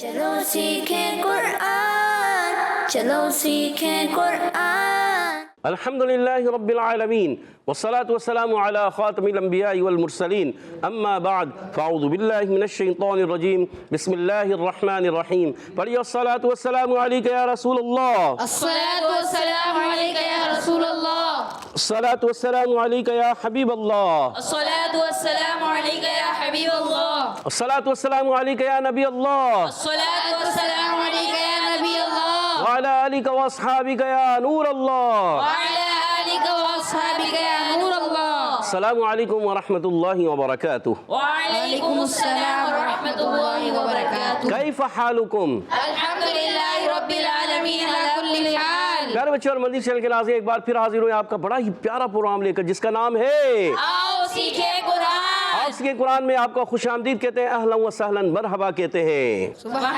چلو سیکھیں قرآن، چلو سیکھیں قرآن۔ الحمدللہ رب العالمین والصلاة والسلام على خاتم الانبیاء والمرسلین اما بعد فاعوذ باللہ من الشیطان الرجیم بسم اللہ الرحمن الرحیم پڑھیے الصلاة والسلام علیکہ یا رسول اللہ، الصلاة والسلام علیکہ یا رسول اللہ، الصلاة والسلام علیکہ یا حبیب اللہ، الصلاة والسلام علیکہ یا حبیب اللہ، الصلاة والسلام علیکہ یا نبی اللہ، الصلاة والسلام علیکہ یا نبی اللہ، وعلی آلک واصحابک یا نور اللہ، وعلی آلک واصحابک یا نور اللہ۔ السلام علیکم ورحمۃ اللہ وبرکاتہ۔ وعلیکم السلام ورحمۃ اللہ وبرکاتہ۔ کیف حالکم؟ الحمدللہ رب العالمین علی کل حال۔ پیارے بچے اور مدنی چینل کے ناظرین، ایک بار پھر حاضر ہوئے آپ کا بڑا ہی پیارا پروگرام لے کر، جس کا نام ہے آؤ سیکھیں قرآن۔ آج کے قرآن میں آپ کو خوش آمدید کہتے ہیں، اہلا و سہلا مرحبا کہتے ہیں۔ سبحان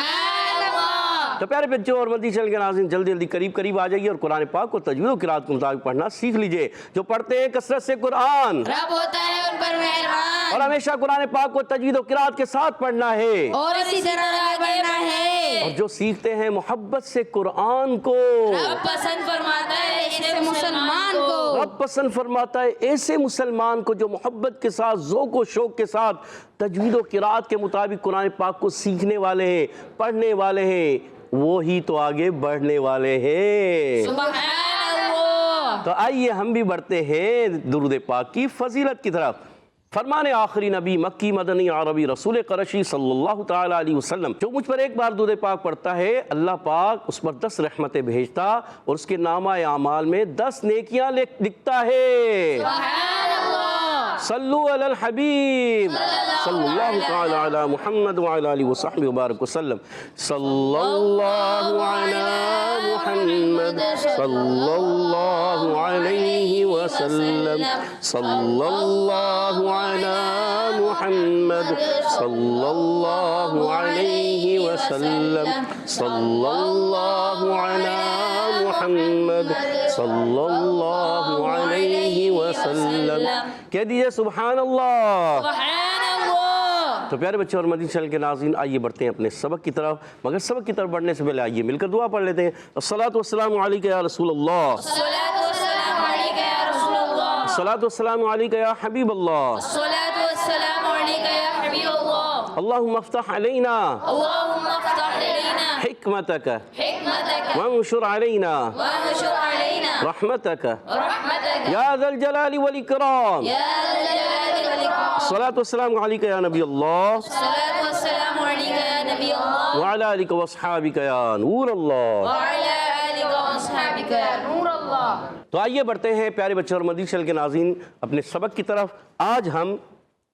اللہ۔ تو پیارے بچوں اور مدنی چینل کے ناظرین، جلدی جلدی قریب آ جائیے اور قرآن پاک کو تجوید و قرات کے مطابق پڑھنا سیکھ لیجئے۔ جو پڑھتے ہیں کثرت سے قرآن، رب ہوتا ہے ان پر مہربان، اور ہمیشہ قرآن پاک کو تجوید و قرات کے ساتھ پڑھنا ہے، اور اسی طرح آگے بڑھنا ہے۔ اور جو سیکھتے ہیں محبت سے قرآن کو، رب پسند فرماتا ہے ایسے مسلمان کو، رب پسند فرماتا ہے ایسے مسلمان کو جو محبت کے ساتھ، ذوق و شوق کے ساتھ تجوید و قرات کے مطابق قرآن پاک کو سیکھنے والے ہیں، پڑھنے والے ہیں، وہی تو آگے بڑھنے والے ہیں۔ سبحان اللہ۔ تو آئیے ہم بھی بڑھتے ہیں درود پاک کی فضیلت کی طرف۔ فرمان آخری نبی مکی مدنی عربی رسول قرشی صلی اللہ تعالیٰ علیہ وسلم، جو مجھ پر ایک بار درود پاک پڑھتا ہے، اللہ پاک اس پر 10 رحمتیں بھیجتا اور اس کے نامہ اعمال میں 10 نیکیاں لکھتا ہے۔ سبحان اللہ۔ صلو علی الحبیب صلی اللہ تعالی علی محمد وعلی آلہ وصحبہ وبارک وسلم۔ صلی اللہ علی محمد صلی اللہ علیہ وسلم، صلی اللہ علی محمد صلی اللہ علیہ وسلم، صلی اللہ علی محمد صلی اللہ علیہ وسلم۔ کہہ دیجئے سبحان اللہ۔ سبحان اللہ۔ تو پیارے بچے اور مدنی چینل کے ناظرین، آئیے بڑھتے ہیں اپنے سبق کی طرف، مگر سبق کی طرف بڑھنے سے پہلے آئیے مل کر دعا پڑھ لیتے ہیں۔ الصلاۃ والسلام علیکہ یا رسول اللہ، الصلاة والسلام علیکہ یا رسول اللہ، الصلاۃ والسلام علیکہ یا حبیب اللہ، الصلاة والسلام علیکہ یا حبیب اللہ۔ اللہم افتح علینا اللہم افتح علینا حکمتک حکمتک وانشر علینا وانشر علینا رحمتک رحمتک یا ذا الجلال والاکرام۔ یا ذا الجلال والاکرام۔ الصلاۃ والسلام علیکہ یا نبی اللہ الصلاة والسلام علیکہ یا نبی اللہ، وعلی آلک واصحابک یا نور اللہ۔ وعلی آلک واصحابک یا نور اللہ۔ تو آئیے بڑھتے ہیں پیارے بچے اور مدنی چینل کے ناظرین اپنے سبق کی طرف۔ آج ہم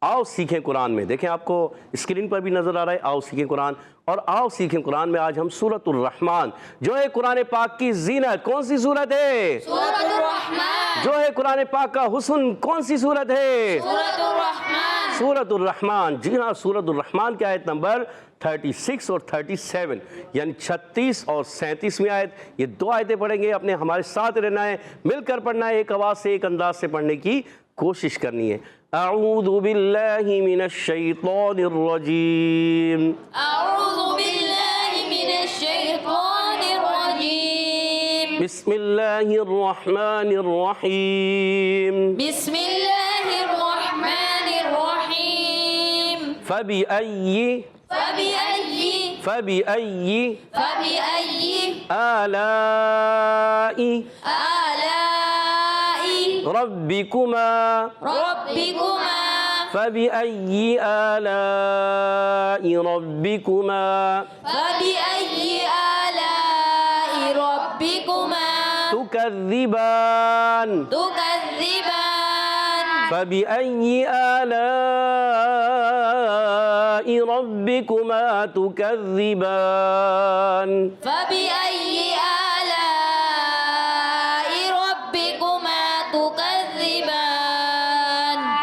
آؤ سیکھیں قرآن میں، دیکھیں آپ کو اسکرین پر بھی نظر آ رہا ہے آؤ سیکھیں قرآن، اور آؤ سیکھیں قرآن میں آج ہم سورۃ الرحمن، جو ہے قرآن پاک کی زینت، کون سی سورت ہے؟ سورۃ الرحمن۔ جو ہے قرآن پاک کا حسن، کون سی سورت ہے؟ سورۃ الرحمن۔ سورۃ الرحمن۔ جی ہاں، سورۃ الرحمن کی آیت نمبر 36 اور 37، یعنی 36 اور 37ویں آیت، یہ 2 آیتیں پڑھیں گے، اپنے ہمارے ساتھ رہنا ہے، مل کر پڑھنا ہے، ایک آواز سے ایک انداز سے پڑھنے کی کوشش کرنی ہے۔ اعوذ باللہ من الشیطان الرجیم، اعوذ باللہ من الشیطان الرجیم، بسم اللہ الرحمن الرحیم، بسم اللہ الرحمن الرحیم، فبأئی آلاء ربکما ربکما، فبأئی آلاء ربکما فبأي آلاء ربكما تکذبان، تكذبان، فبأئی آلاء ربکما تکذبان۔ فبأي آلاء ربكما تكذبان۔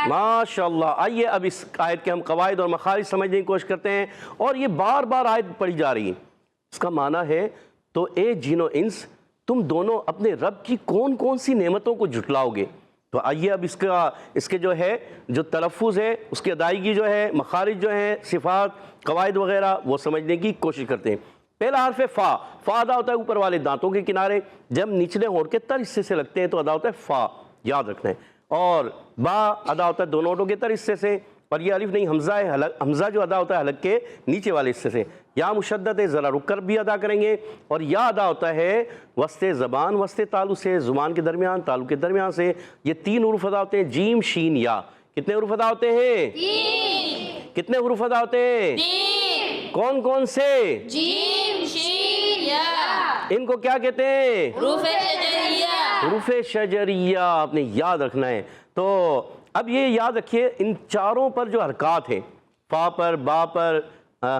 ماشاءاللہ۔ آئیے اب اس آیت کے ہم قواعد اور مخارج سمجھنے کی کوشش کرتے ہیں، اور یہ بار بار آیت پڑھی جا رہی ہے۔ اس کا معنی ہے، تو اے جن و انس، تم دونوں اپنے رب کی کون کون سی نعمتوں کو جھٹلاؤ گے؟ تو آئیے اب اس کے جو ہے جو تلفظ ہے اس کی ادائیگی جو ہے مخارج جو ہیں صفات قواعد وغیرہ وہ سمجھنے کی کوشش کرتے ہیں۔ پہلا حرف ہے فا۔ فا ادا ہوتا ہے اوپر والے دانتوں کے کنارے، جب نچلے ہونٹ کے تر حصے سے لگتے ہیں تو ادا ہوتا ہے فا، یاد رکھنا ہے۔ اور با ادا ہوتا ہے دونوں ہونٹوں کے تر حصے سے، اور یہ الف نہیں حمزہ ہے، حمزہ جو ادا ہوتا ہے حلق کے نیچے والے حصے سے۔ یا مشدد ہے، ذرا رک کر بھی ادا کریں گے، اور یا ادا ہوتا ہے وسط زبان وسط تالو سے، زبان کے درمیان تالو کے درمیان سے۔ یہ 3 حروف ادا ہوتے ہیں، جیم شین یا۔ کتنے حروف ادا ہوتے ہیں؟ 3 کتنے حروف ادا ہوتے ہیں؟ 3 کون کون سے؟ جیم شین یا ان کو کیا کہتے ہیں؟ حروف شجریہ۔ حروف شجریہ آپ نے یاد رکھنا ہے۔ تو اب یہ یاد رکھیے ان چاروں پر جو حرکات ہیں، فا پر، با پر،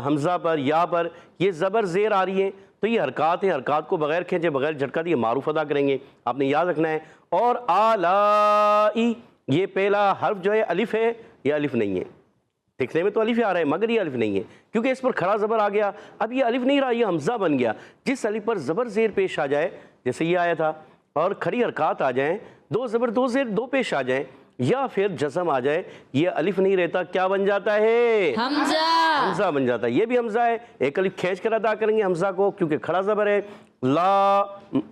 حمزہ پر، یا پر، یہ زبر زیر آ رہی ہیں، تو یہ حرکات ہیں، حرکات کو بغیر کھینچے بغیر جھٹکا دیے معروف ادا کریں گے، آپ نے یاد رکھنا ہے۔ اور آلائی، یہ پہلا حرف جو ہے الف ہے، یہ الف نہیں ہے، دیکھنے میں تو الف آ رہا ہے مگر یہ الف نہیں ہے، کیونکہ اس پر کھڑا زبر آ گیا۔ اب یہ الف نہیں رہا، یہ حمزہ بن گیا۔ جس الف پر زبر زیر پیش آ جائے، جیسے یہ آیا تھا، اور کھڑی حرکات آ جائیں، 2 زبر 2 زیر 2 پیش آ جائیں، یا پھر جزم آ جائے، یہ الف نہیں رہتا، کیا بن جاتا ہے؟ حمزہ۔ حمزہ بن جاتا ہے۔ یہ بھی حمزہ ہے، ایک الف کھینچ کر ادا کریں گے حمزہ کو، کیونکہ کھڑا زبر ہے۔ لا،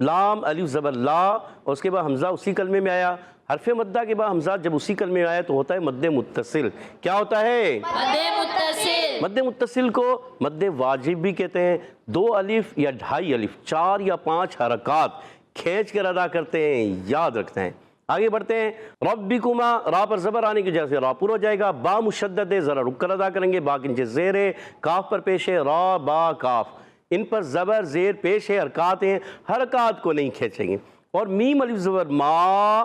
لام الف زبر لا، اور اس کے بعد حمزہ اسی کلمے میں آیا۔ حرف مدہ کے بعد حمزہ جب اسی کلمے میں آیا تو ہوتا ہے مد متصل۔ کیا ہوتا ہے؟ مد متصل۔ مد متصل کو مد واجب بھی کہتے ہیں۔ 2 الف یا 2.5 الف، 4 یا 5 حرکات کھینچ کر ادا کرتے ہیں، یاد رکھتے ہیں۔ آگے بڑھتے ہیں۔ ربکما، را پر زبر آنے کی وجہ سے را پر ہو جائے گا۔ با مشدد ہے، ذرا رک کر ادا کریں گے، با کے نیچے زیر ہے، کاف پر پیش ہے، را با کاف، ان پر زبر زیر پیش ہے، حرکات ہیں، حرکات کو نہیں کھینچیں گے۔ اور میم الف زبر ما،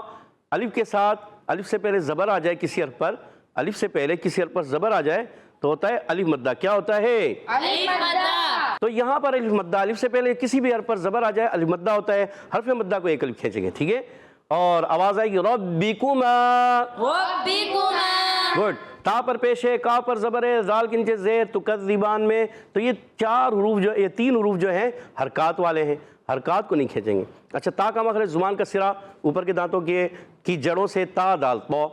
الف کے ساتھ الف سے پہلے زبر آ جائے کسی حرف پر، الف سے پہلے کسی حرف پر زبر آ جائے تو ہوتا ہے الف مدہ۔ کیا ہوتا ہے؟ الف مدہ۔ تو یہاں پر الف مدہ، الف سے پہلے کسی بھی حرف پر زبر آ جائے الف مدہ ہوتا ہے۔ حرف مدہ کو ایک الف کھینچیں گے، ٹھیک ہے؟ اور آواز آئے گی ربکما، ربکما۔ گڈ۔ تا پر پیش ہے، کا پر زبر ہے، زال کے نیچے زیر، تکذبان میں، تو یہ 4 حروف جو، یہ 3 حروف جو ہیں حرکات والے ہیں، حرکات کو نہیں کھینچیں گے۔ اچھا، تا کا مخرج زبان کا سرا اوپر کے دانتوں کی جڑوں سے، تا دال تو،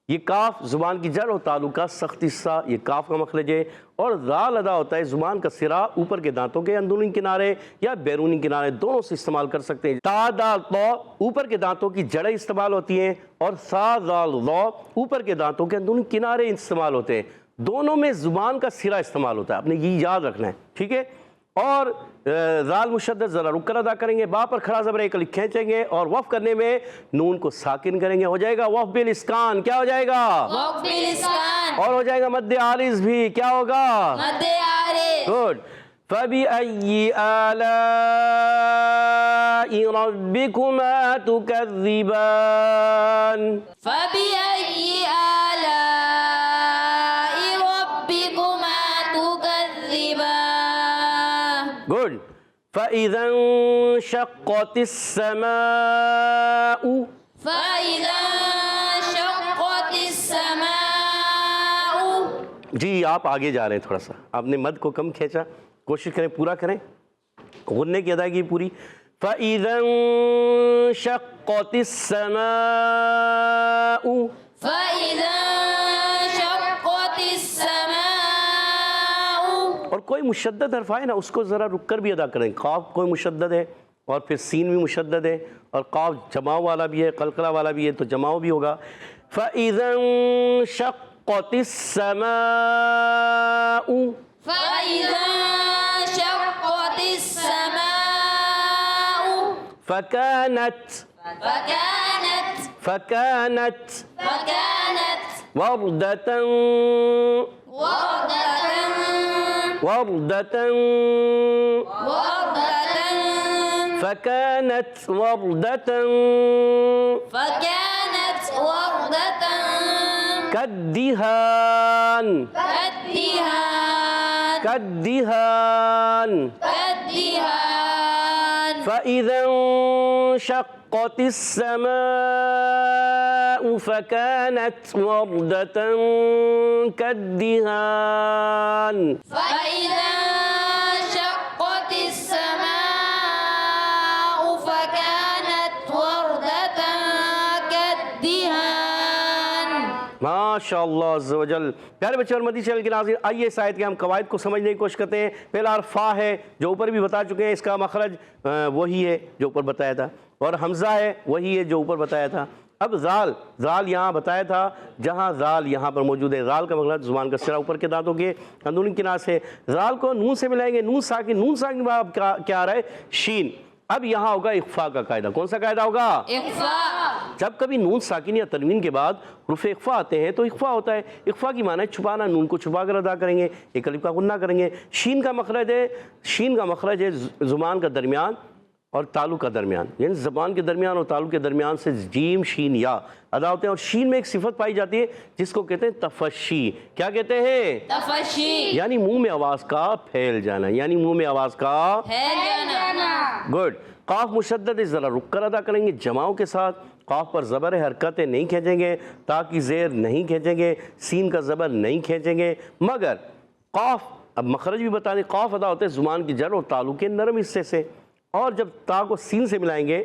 یہ کاف زبان کی جڑ اور تالو کا سخت حصہ، یہ کاف کا مخرج ہے۔ اور ذال ادا ہوتا ہے زبان کا سرا اوپر کے دانتوں کے اندرونی کنارے یا بیرونی کنارے، دونوں سے استعمال کر سکتے ہیں۔ تا دال تو اوپر کے دانتوں کی جڑیں استعمال ہوتی ہیں، اور سا دال ذو اوپر کے دانتوں کے اندرونی کنارے استعمال ہوتے ہیں، دونوں میں زبان کا سرا استعمال ہوتا ہے، آپ نے یہ یاد رکھنا ہے، ٹھیک ہے؟ اور ذال مشدد ذرا رک کر ادا کریں گے، با پر کھڑا زبر ایک الف کھینچیں گے، اور وقف کرنے میں نون کو ساکن کریں گے، ہو جائے گا وقف بالاسکان۔ کیا ہو جائے گا؟ وقف بالاسکان۔ اور ہو جائے گا مد عارض بھی، کیا ہوگا؟ مد عارض۔ گڈ۔ فَبِأَيِّ آلَاءِ رَبِّكُمَا تُكَذِّبَانِ، فَبِأَيِّ آلَاءِ رَبِّكُمَا تُكَذِّبَانِ۔ گڈ۔ فَإِذَا انشَقَّتِ السَّمَاءُ، فَإِذَا انشَقَّتِ السَّمَاءُ۔ جی آپ آگے جا رہے ہیں تھوڑا سا، آپ نے مد کو کم کھینچا، کوشش کریں پورا کریں، غنّے کی ادائیگی پوری۔ فَإِذَا انشَقَّتِ السَّمَاءُ، فَإِذَا انشَقَّتِ السَّمَاءُ۔ اور کوئی مشدد حرف آئے نا اس کو ذرا رک کر بھی ادا کریں۔ قاف کوئی مشدد ہے، اور پھر سین بھی مشدد ہے، اور قاف جماؤ والا بھی ہے، قلقلہ والا بھی ہے، تو جماؤ بھی ہوگا۔ فَإِذَا انشَقَّتِ السَّمَاءُ، فَإِذَا انشَقَّتِ السَّمَاءُ، فَكَانَتْ فَكَانَتْ فَكَانَتْ وَرْدَةً وَرْدَةً وَرْدَةً وَرْدَةً فَكَانَتْ وَرْدَةً فَكَانَتْ وَرْدَةً كَالدِّهَانِ كَالدِّهَانِ كَالدِّهَانِ كَالدِّهَانِ فَإِذَا انشَقَّتِ السَّمَاءُ فَكَانَتْ وَرْدَةً كَالدِّهَانِ فَإِذَا انشَقَّتِ السَّمَاءُ فَكَانَتْ وَرْدَةً كَالدِّهَانِ ماشاءاللہ عز و جل۔ پیارے بچے اور مدنی چینل کے ناظرین، آئیے اس آیت کے ہم قواعد کو سمجھنے کی کوشش کرتے ہیں۔ پہلا حرف فا ہے جو اوپر بھی بتا چکے ہیں، اس کا مخرج وہی ہے جو اوپر بتایا تھا، اور حمزہ ہے وہی ہے جو اوپر بتایا تھا۔ اب زال یہاں بتایا تھا، جہاں زال یہاں پر موجود ہے، زال کا مخرج زبان کا سرا اوپر کے دانتوں کے اندرونی کنار سے، زال کو نون سے ملائیں گے، نون ساکن بعد کیا آ رہا ہے؟ شین۔ اب یہاں ہوگا اخفا کا قاعدہ۔ کون سا قاعدہ ہوگا؟ اخفاء۔ جب کبھی نون ساکن یا تنوین کے بعد حروف اخفا آتے ہیں تو اخفا ہوتا ہے۔ اخفا کی معنی ہے چھپانا، نون کو چھپا کر ادا کریں گے، ایک الف کا غنہ کریں گے۔ شین کا مخرج ہے زبان کا درمیان اور تالو کا درمیان، یعنی زبان کے درمیان اور تالو کے درمیان سے جیم شین یا ادا ہوتے ہیں، اور شین میں ایک صفت پائی جاتی ہے جس کو کہتے ہیں تفشی۔ کیا کہتے ہیں؟ تفشی، یعنی منہ میں آواز کا پھیل جانا، یعنی منہ میں آواز کا پھیل جانا۔ گڈ۔ قاف مشدد ذرا رک کر ادا کریں گے جماؤں کے ساتھ۔ قاف پر زبر ہے، حرکتیں نہیں کھینچیں گے، تا کی زیر نہیں کھینچیں گے، سین کا زبر نہیں کھینچیں گے، مگر قاف، اب مخرج بھی بتا دیں، قاف ادا ہوتے ہیں زبان کی جڑ اور تالو کے نرم حصے سے، اور جب تا کو سین سے ملائیں گے،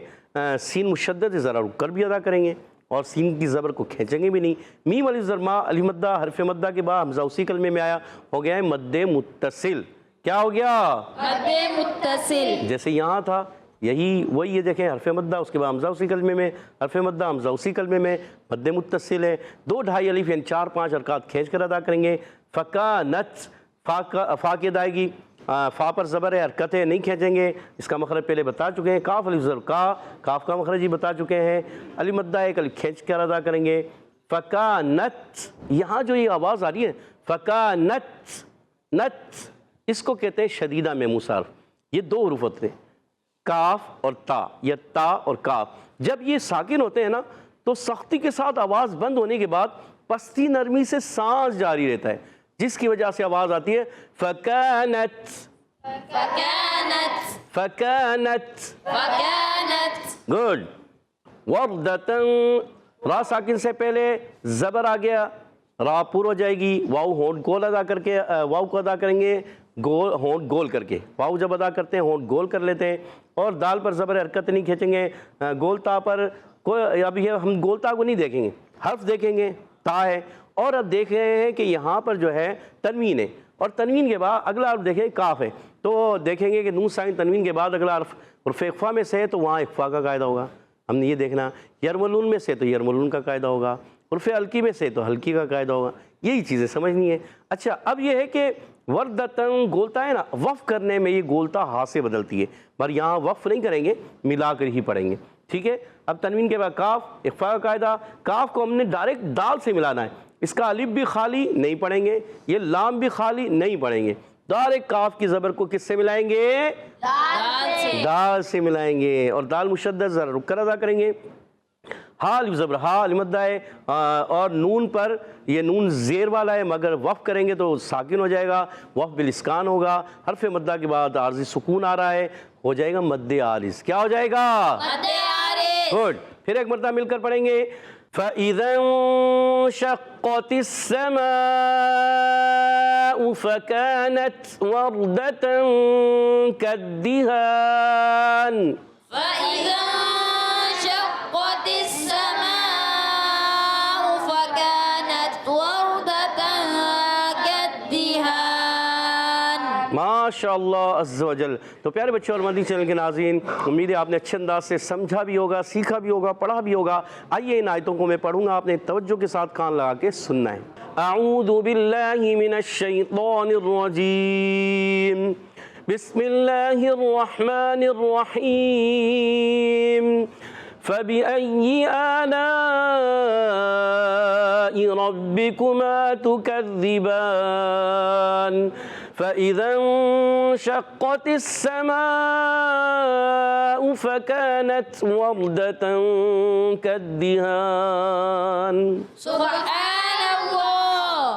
سین مشدد ذرا رک کر بھی ادا کریں گے اور سین کی زبر کو کھینچیں گے بھی نہیں۔ میم الف زر ما الف مدہ، حرف مدہ کے بعد حمزہ اسی کلمے میں آیا، ہو گیا ہے مد متصل۔ کیا ہو گیا؟ مد متصل۔ جیسے یہاں تھا وہی ہے، دیکھیں حرف مدہ اس کے بعد حمزہ اسی کلمے میں، حرف مدہ حمزہ اسی کلمے میں، مد متصل ہے۔ 2 ڈھائی الف یعنی 4-5 حرکات کھینچ کر ادا کریں گے۔ فکانت، فا کی ادائیگی، فا پر زبر ہے، حرکتیں نہیں کھینچیں گے، اس کا مخرج پہلے بتا چکے ہیں۔ کاف الف زر کا، کاف کا مخرج ہی بتا چکے ہیں۔ الف مدہ ایک الف کھینچ کر ادا کریں گے۔ فکانت، یہاں جو یہ آواز آ رہی ہے فکانت، نت، اس کو کہتے ہیں شدیدہ میموس حرف۔ یہ 2 حروف ہوتے ہیں، کاف اور تا، یا تا اور کاف۔ جب یہ ساکن ہوتے ہیں نا تو سختی کے ساتھ آواز بند ہونے کے بعد پستی نرمی سے سانس جاری رہتا ہے، جس کی وجہ سے آواز آتی ہے فکانت، فکانت، فکانت، فکانت۔ گڈ۔ وردتن، را ساکن سے پہلے زبر آ گیا، را پور ہو جائے گی، واؤ ہونٹ گول ادا کر کے، واؤ کو ادا کریں گے ہونٹ گول کر کے، واؤ جب ادا کرتے ہیں ہونٹ گول کر لیتے ہیں، اور دال پر زبر حرکت نہیں کھینچیں گے۔ گول تا پر اب یہ ہم گول تا کو نہیں دیکھیں گے، حرف دیکھیں گے، تا ہے، اور اب دیکھ رہے ہیں کہ یہاں پر جو ہے تنوین ہے، اور تنوین کے بعد اگلا حرف دیکھیں کاف ہے، تو دیکھیں گے کہ نون ساکن تنوین کے بعد اگلا حرف اخفا میں سے ہے تو وہاں اخفا کا قاعدہ ہوگا، ہم نے یہ دیکھنا۔ یرملون میں سے تو یرملون کا قاعدہ ہوگا، حرف ہلکی میں سے تو ہلکی کا قاعدہ ہوگا، یہی چیزیں سمجھنی ہے۔ اچھا، اب یہ ہے کہ وردتن گولتا ہے نا، وقف کرنے میں یہ گولتا ہاتھ سے بدلتی ہے، پر یہاں وقف نہیں کریں گے، ملا کر ہی پڑھیں گے، ٹھیک ہے۔ اب تنوین کے بعد کاف، اخفا کا قاعدہ، کاف کو ہم نے ڈائریکٹ دال سے ملانا ہے، اس کا الف بھی خالی نہیں پڑھیں گے، یہ لام بھی خالی نہیں پڑھیں گے، ڈائریکٹ کاف کی زبر کو کس سے ملائیں گے؟ دال سے ملائیں گے، اور دال مشدد ذرا رک کر ادا کریں گے۔ ہا الف زبر ہا الف مدہ ہے، اور نون پر یہ نون زیر والا ہے، مگر وقف کریں گے تو ساکن ہو جائے گا، وقف بالاسکان ہوگا۔ حرف مدہ کے بعد عارضی سکون آ رہا ہے، ہو جائے گا مد عارض۔ کیا ہو جائے گا؟ مد عارض۔ گڈ۔ پھر ایک مرتبہ مل کر پڑھیں گے، فَإِذَا انشَقَّتِ السَّمَاءُ فَكَانَتْ وَرْدَةً كَالدِّهَانِ۔ فَإِذَا انشَقَّتِ السَّمَاءُ فَكَانَتْ وَرْدَةً كَالدِّهَانِ۔ ماشاءاللہ عز و جل۔ تو پیارے بچوں اور مدنی چینل کے ناظرین، امید ہے آپ نے اچھے انداز سے سمجھا بھی ہوگا، سیکھا بھی ہوگا، پڑھا بھی ہوگا۔ آئیے ان آیتوں کو میں پڑھوں گا، آپ نے توجہ کے ساتھ کان لگا کے سننا ہے۔ اعوذ باللہ من الشیطان الرجیم، بسم اللہ الرحمن الرحیم۔ فَبِأَيِّ آلَاءِ رَبِّكُمَا تُكَذِّبَانِ فَإِذَا انشَقَّتِ السَّمَاءُ فَكَانَتْ وَرْدَةً كَالدِّهَانِ۔ سبحان اللہ۔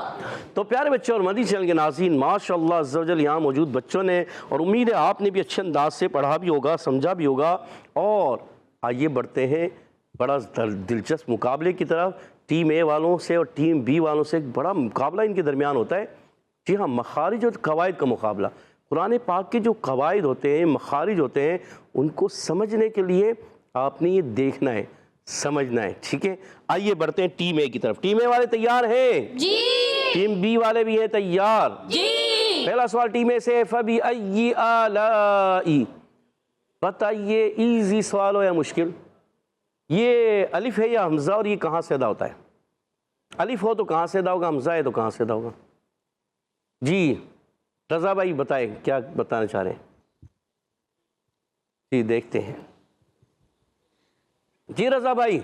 تو پیارے بچوں اور مدنی چینل کے ناظرین، ماشاءاللہ عز و جل یہاں موجود بچوں نے، اور امید ہے آپ نے بھی اچھے انداز سے پڑھا بھی ہوگا، سمجھا بھی ہوگا۔ اور آئیے بڑھتے ہیں بڑا دلچسپ مقابلے کی طرف۔ ٹیم اے والوں سے اور ٹیم بی والوں سے ایک بڑا مقابلہ ان کے درمیان ہوتا ہے۔ جی ہاں، مخارج اور قواعد کا مقابلہ۔ قرآن پاک کے جو قواعد ہوتے ہیں، مخارج ہوتے ہیں، ان کو سمجھنے کے لیے آپ نے یہ دیکھنا ہے، سمجھنا ہے، ٹھیک ہے؟ آئیے بڑھتے ہیں ٹیم اے کی طرف۔ ٹیم اے والے تیار ہیں؟ جی ٹیم بی والے بھی ہیں تیار؟ جی۔ پہلا سوال ٹیم اے سے، فَبِأَيِّ آلَاءِ، بتائیے ایزی سوال ہو یا مشکل؟ یہ الف ہے یا حمزہ، اور یہ کہاں سے ادا ہوتا ہے؟ الف ہو تو کہاں سے ادا ہوگا، حمزہ ہے تو کہاں سے ادا ہوگا؟ جی رضا بھائی بتائیں کیا بتانا چاہ رہے ہیں؟ جی دیکھتے ہیں۔ جی رضا بھائی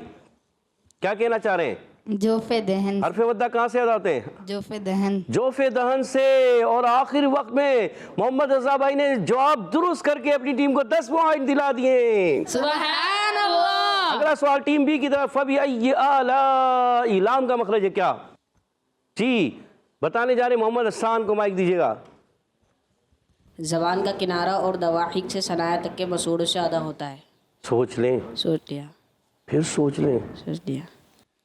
کیا کہنا چاہ رہے ہیں؟ جوف دہن، حرف مدہ کہاں سے ادا ہوتے ہیں؟ جوف دہن۔ جوف دہن سے، اور آخر وقت میں محمد رضا بھائی نے جواب درست کر کے اپنی ٹیم کو 10 پوائنٹ دلا دیے۔ سبحان اللہ۔ اگلا سوال ٹیم بی کی طرف، فَبِأَيِّ آلَاءِ، لام کا مخرج ہے کیا؟ جی بتانے جا رہے محمد حسان کو مائک دیجیے گا۔ زبان کا کنارہ اور دواحق سے ثنایا تک کے مسوڑوں سے ادا ہوتا ہے۔ سوچ لیں، سوچ لیا، پھر سوچ لیں، سوچ لیا۔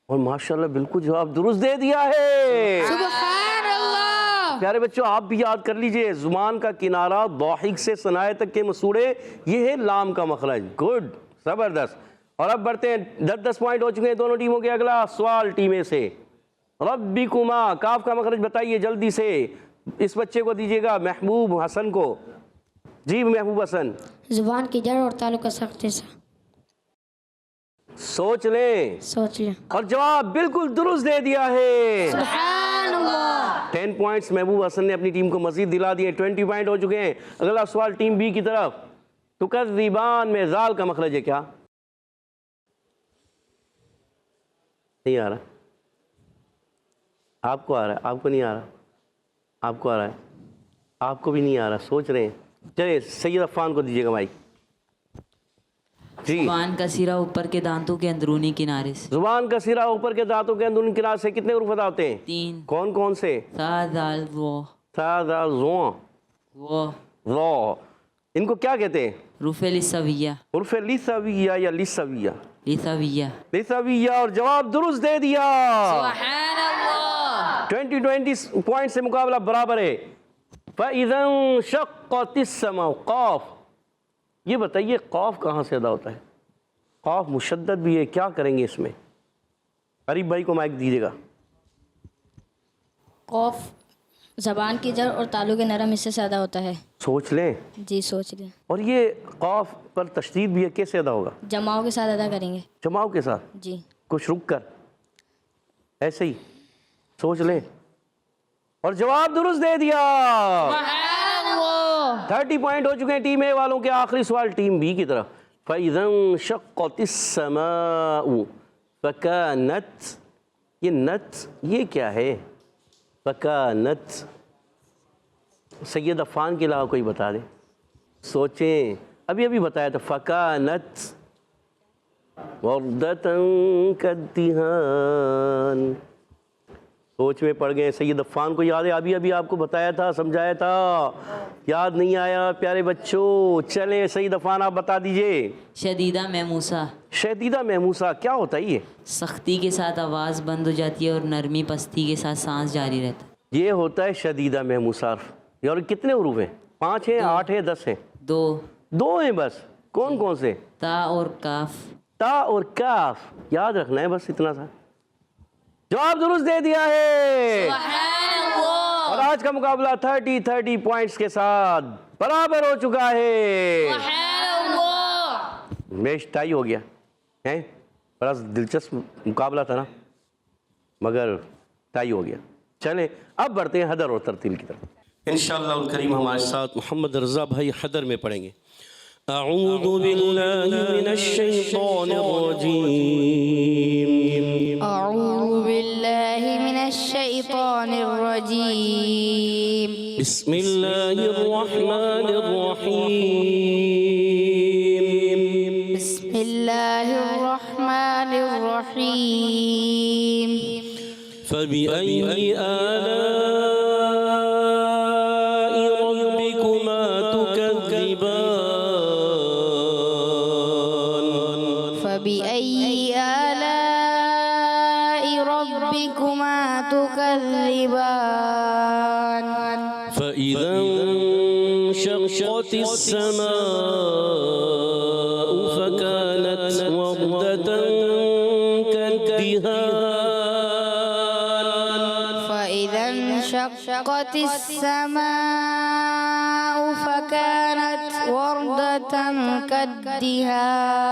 اور ماشاءاللہ بالکل جواب درست دے دیا ہے۔ سبحان اللہ۔ پیارے بچوں آپ بھی یاد کر لیجئے، زبان کا کنارہ ضاحک سے ثنایا تک کے مسوڑے، یہ ہے لام کا مخرج۔ گڈ، زبردست۔ اور اب بڑھتے ہیں، 10 پوائنٹ ہو چکے ہیں دونوں ٹیموں کے۔ اگلا سوال ٹیم اے سے، ربکما، کاف کا مخرج بتائیے جلدی سے، اس بچے کو دیجیے گا، محبوب حسن کو۔ جی محبوب حسن زبان کی جڑ اور تعلق کا سخت حصہ۔ سوچ لیں، سوچ لیں۔ اور جواب بالکل درست دے دیا ہے۔ سبحان اللہ۔ 10 پوائنٹس محبوب حسن نے اپنی ٹیم کو مزید دلا دیے، 20 پوائنٹ ہو چکے ہیں۔ اگلا سوال ٹیم بی کی طرف، تکذبان میں ذال کا مخرج ہے کیا؟ نہیں آ رہا؟ آپ کو آ رہا ہے؟ آپ کو نہیں آ رہا؟ آپ کو آ رہا ہے؟ آپ کو بھی نہیں آ رہا؟ سوچ رہے ہیں؟ چلے سید عفان کو دیجیے گا مائک۔ جی زبان کا سرا اوپر کے دانتوں کے اندرونی کنارے سے۔ زبان کا سرا اوپر کے دانتوں کے اندرونی کنارے سے کتنے حروف ادا ہوتے ہیں؟ 3۔ کون کون سے؟ تا دال وہ تھا ذا ذو وہ ذو، ان کو کیا کہتے ہیں؟ روف لسویہ، حرف لسویہ یا لسویہ؟ لسویہ۔ لسویہ، اور جواب درست دے دیا۔ سبحان اللہ۔ 20 پوائنٹ سے مقابلہ برابر ہے۔ فَإِذَا انشَقَّتِ السَّمَاءُ، قاف، یہ بتائیے قاف کہاں سے ادا ہوتا ہے؟ قاف مشدد بھی ہے، کیا کریں گے اس میں؟ قریب بھائی کو مائک دیجیے گا۔ قوف زبان کی جڑ اور تعلق نرم حصے سے ادا ہوتا ہے۔ سوچ لیں، جی سوچ لیں۔ اور یہ قاف پر تشدید بھی ہے، کیسے ادا ہوگا؟ جماؤں کے ساتھ ادا کریں گے۔ جماؤ کے ساتھ، جی۔ کچھ رک کر، ایسے ہی سوچ لیں، اور جواب درست دے دیا۔ سبحان اللہ۔ 30 پوائنٹ ہو چکے ہیں ٹیم اے والوں کے۔ آخری سوال ٹیم بی کی طرف، فَإِذَا انشَقَّتِ السَّمَاءُ فَكَانَتْ، یہ نت یہ کیا ہے؟ فَكَانَتْ، سید عفان کے علاوہ کوئی بتا دیں، سوچیں، ابھی بتایا تھا، فَكَانَتْ وَرْدَةً كَالدِّهَانِ، سوچ میں پڑ گئے۔ سید عفان کو یاد ہے، ابھی آپ کو بتایا تھا، سمجھایا تھا، یاد نہیں آیا؟ پیارے بچوں چلیں سید عفان آپ بتا دیجئے۔ شدیدہ محموسہ، شدیدہ محموسہ کیا ہوتا ہے یہ؟ سختی کے ساتھ آواز بند ہو جاتی ہے اور نرمی پستی کے ساتھ سانس جاری رہتا ہے۔ یہ ہوتا ہے شدیدہ محموسہ حرف۔ اور کتنے حروف ہیں؟ 5 ہیں، 8 ہیں، 10 ہیں؟ 2 ہیں بس۔ کون کون سے؟ تا اور کاف۔ تا اور کاف، یاد رکھنا ہے بس اتنا سا۔ جواب درست دے دیا ہے۔ سبحان اللہ۔ اور آج کا مقابلہ 30 پوائنٹس کے ساتھ برابر ہو چکا ہے۔ سبحان اللہ۔ میچ ٹائی ہو گیا ہے، بڑا دلچسپ مقابلہ تھا نا، مگر ٹائی ہو گیا۔ چلیں اب بڑھتے ہیں حدر اور ترتیل کی طرف۔ انشاءاللہ الکریم ہمارے ساتھ محمد رضا بھائی حدر میں پڑھیں گے۔ اعوذ باللہ من الشیطان الرجیم، اعوذ باللہ من الشیطان الرجیم، بسم اللہ الرحمن الرحیم، بسم اللہ الرحمن الرحیم، فبأي آلاء ربكما تكذبان، فبأي آلاء ربكما تكذبان، فإذا انشقت السماء فكانت وردة وانشقت السماء فكانت وردة كالدهان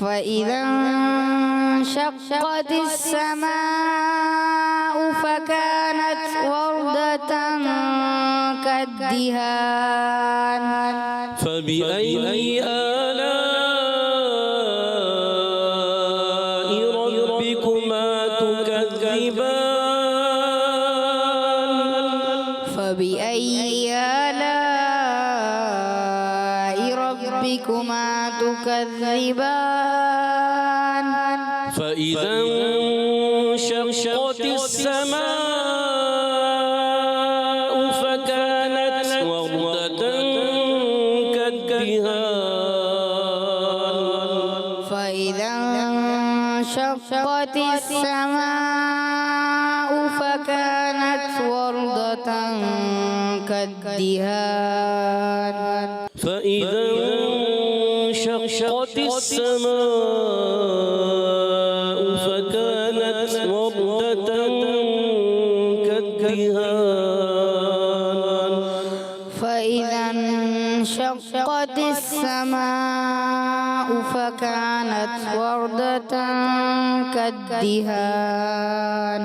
فإذا انشقت السماء فكانت وردة كالدهان فبأي آلاء ربكما تكذبان فبأي آلاء ربكما تكذبان فإذا انشقت السماء فكانت وردة كالدهان فإذا انشقت السماء فكانت وردة كالدهان فإذا انشقت السماء فكانت وردة كالدهان فإذا انشقت السماء فكانت وردة كالدهان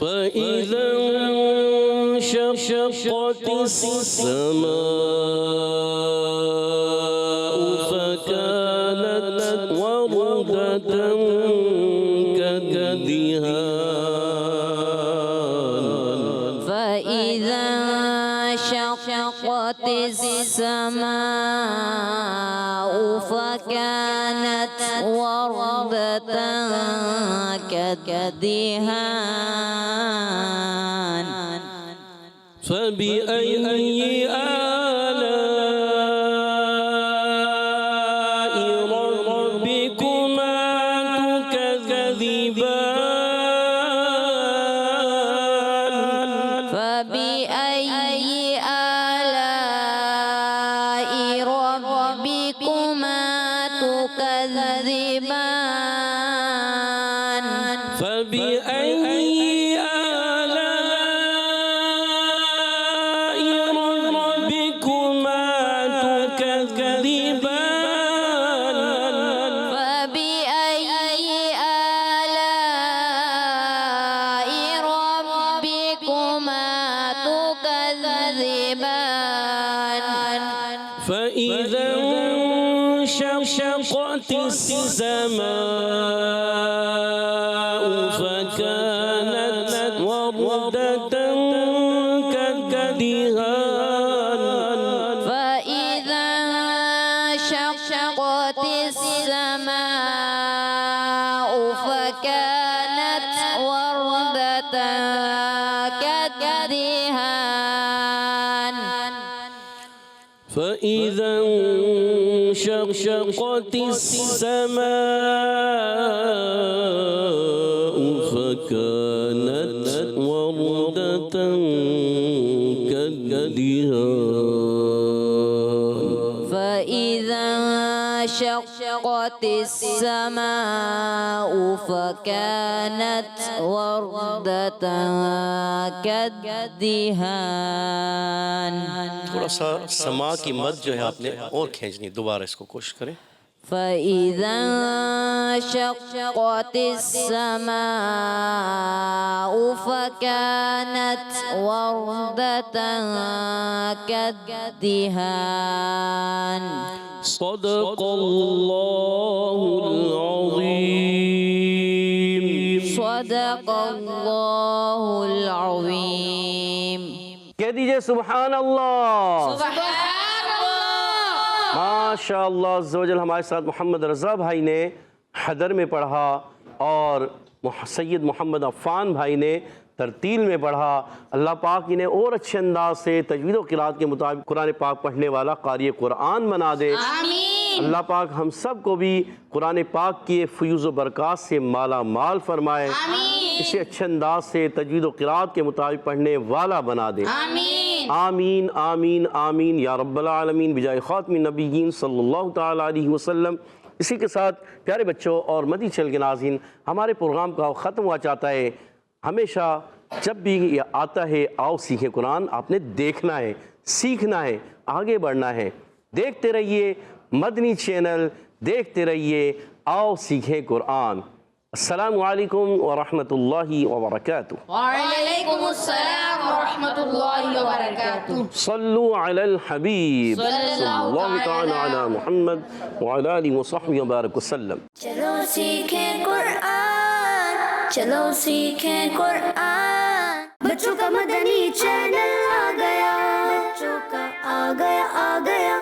فإذا انشقت السماء فكانت وردة كالدهان فإذا انشقت السماء فكانت وردة كالدهان فبأي آلاء ربكما تكذبان فبأي آلاء ربكما تكذبان فبأي آلاء ربكما تكذبان فبأي آلاء ربكما تكذبان فإذا انشقت السماء فكانت وردة كالدهان فإذا انشقت السماء فكانت وردة كالدهان فإذا انشقت السماء فكانت وردة كالدهان فإذا انشقت وانشقت السماء فكانت وردة كالدهان. تھوڑا سا سما کی مد جو ہے آپ نے اور کھینچنی، دوبارہ اس کو کوشش کریں. فإذا انشقت السماء فكانت وردة كالدهان. صدق اللہ العظیم. صدق اللہ العظیم. کہہ دیجئے سبحان اللہ. ماشاء اللہ عز و جل. ہمارے ساتھ محمد رضا بھائی نے حدر میں پڑھا اور سید محمد عفان بھائی نے ترتیل میں پڑھا. اللہ پاک انہیں اور اچھے انداز سے تجوید و قرات کے مطابق قرآن پاک پڑھنے والا قاری قرآن بنا دے. اللہ پاک ہم سب کو بھی قرآن پاک کی فیوز و برکات سے مالا مال فرمائے. اسے اچھے انداز سے تجوید و قرات کے مطابق پڑھنے والا بنا دے. آمین آمین آمین یا رب العالمین بجائے خاتم النبیین صلی اللہ تعالیٰ علیہ وسلم. اسی کے ساتھ پیارے بچوں اور مدنی چینل کے ناظرین، ہمارے پروگرام کا ختم ہوا چاہتا ہے. ہمیشہ جب بھی یہ آتا ہے آؤ سیکھیں قرآن، آپ نے دیکھنا ہے، سیکھنا ہے، آگے بڑھنا ہے. دیکھتے رہیے مدنی چینل، دیکھتے رہیے آؤ سیکھیں قرآن. السلام علیکم ورحمۃ اللہ وبرکاتہ. وعلیکم السلام ورحمۃ اللہ وبرکاتہ. صلو علی الحبیب صلی اللہ تعالی علی محمد وعلی آلہ وصحبہ وبارک وسلم. چلو سیکھیں قرآن، چلو سیکھیں قرآن. بچوں کا مدنی چینل آ گیا، بچوں کا آ گیا.